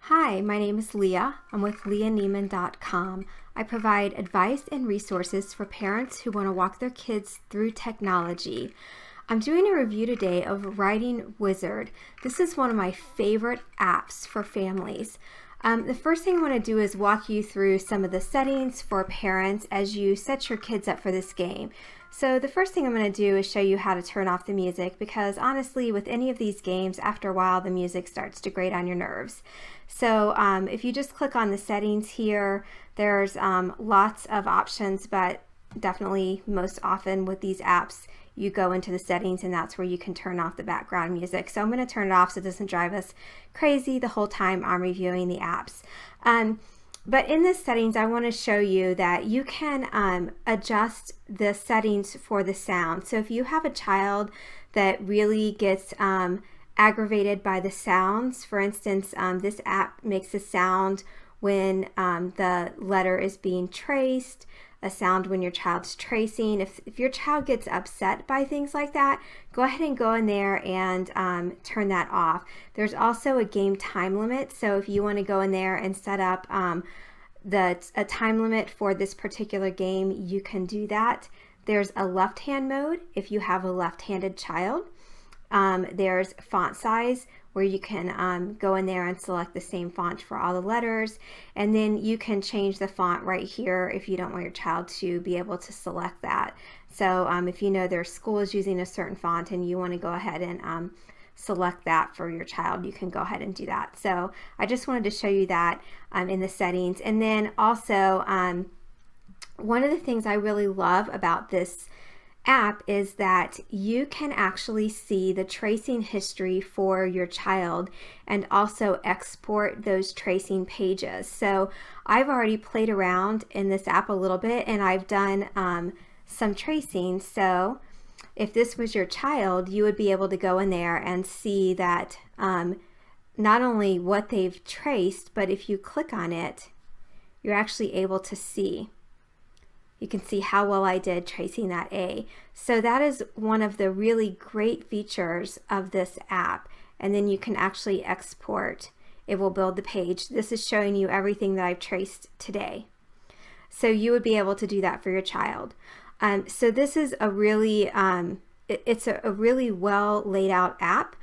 Hi, my name is Leah. I'm with leahnieman.com. I provide advice and resources for parents who want to walk their kids through technology. I'm doing a review today of Writing Wizard. This is one of my favorite apps for families. The first thing I want to do is walk you through some of the settings for parents as you set your kids up for this game. So the first thing I'm going to do is show you how to turn off the music, because honestly with any of these games, after a while the music starts to grate on your nerves. So if you just click on the settings here, there's lots of options, but definitely most often with these apps you go into the settings and that's where you can turn off the background music. So I'm going to turn it off so it doesn't drive us crazy the whole time I'm reviewing the apps. But in the settings, I want to show you that you can adjust the settings for the sound. So if you have a child that really gets aggravated by the sounds, for instance, this app makes a sound when the letter is being traced, a sound when your child's tracing. If your child gets upset by things like that, go ahead and go in there and turn that off. There's also a game time limit, so if you want to go in there and set up a time limit for this particular game, you can do that. There's a left-hand mode if you have a left-handed child. There's font size, where you can go in there and select the same font for all the letters, and then you can change the font right here if you don't want your child to be able to select that. So if you know their school is using a certain font and you want to go ahead and select that for your child, you can go ahead and do that. So I just wanted to show you that in the settings. And then also one of the things I really love about this app is that you can actually see the tracing history for your child and also export those tracing pages. So I've already played around in this app a little bit and I've done some tracing. So if this was your child, you would be able to go in there and see that not only what they've traced, but if you click on it, you're actually able to see. You can see how well I did tracing that A. So that is one of the really great features of this app. And then you can actually export. It will build the page. This is showing you everything that I've traced today. So you would be able to do that for your child. So this is a really, it's a really well laid out app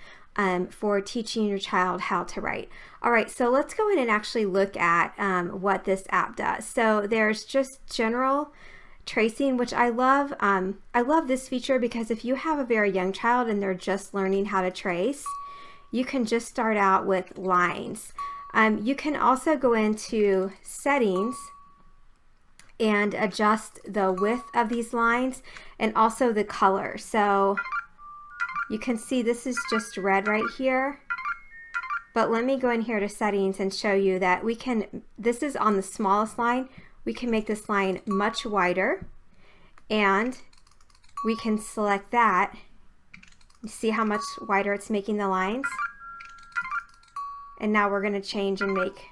for teaching your child how to write. All right, so let's go in and actually look at what this app does. So there's just general tracing, which I love. I love this feature because if you have a very young child and they're just learning how to trace, you can just start out with lines. You can also go into settings and adjust the width of these lines and also the color. So you can see this is just red right here, but let me go in here to settings and show you that we can, this is on the smallest line, we can make this line much wider and we can select that. You see how much wider it's making the lines? And now we're going to change and make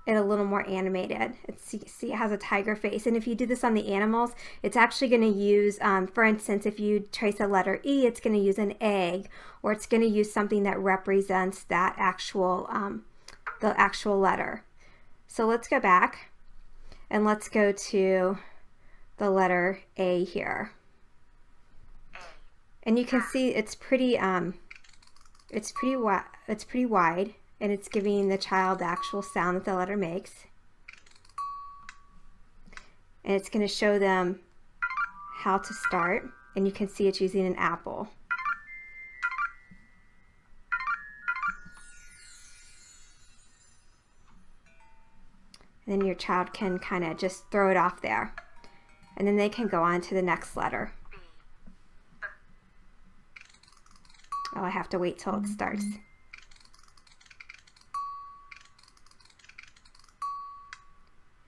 it a little more animated. See, it has a tiger face, and if you do this on the animals, it's actually going to use, for instance, if you trace a letter E, it's going to use an egg, or it's going to use something that represents that actual, the actual letter. So let's go back, and let's go to the letter A here, and you can see it's pretty wide. And it's giving the child the actual sound that the letter makes. And it's going to show them how to start. And you can see it's using an apple. And then your child can kind of just throw it off there. And then they can go on to the next letter. Oh, I have to wait till it starts.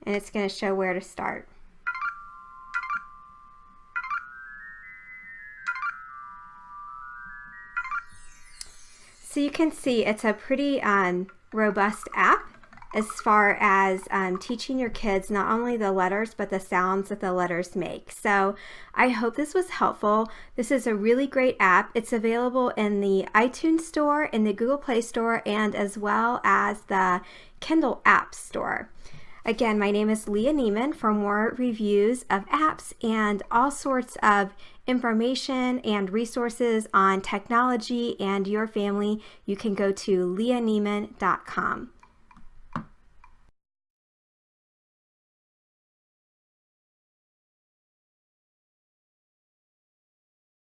And it's going to show where to start. So you can see it's a pretty robust app. as far as teaching your kids not only the letters but the sounds that the letters make. So I hope this was helpful. This is a really great app. It's available in the iTunes Store, in the Google Play Store, and as well as the Kindle App Store. Again, my name is Leah Neiman. For more reviews of apps and all sorts of information and resources on technology and your family, you can go to leahneiman.com.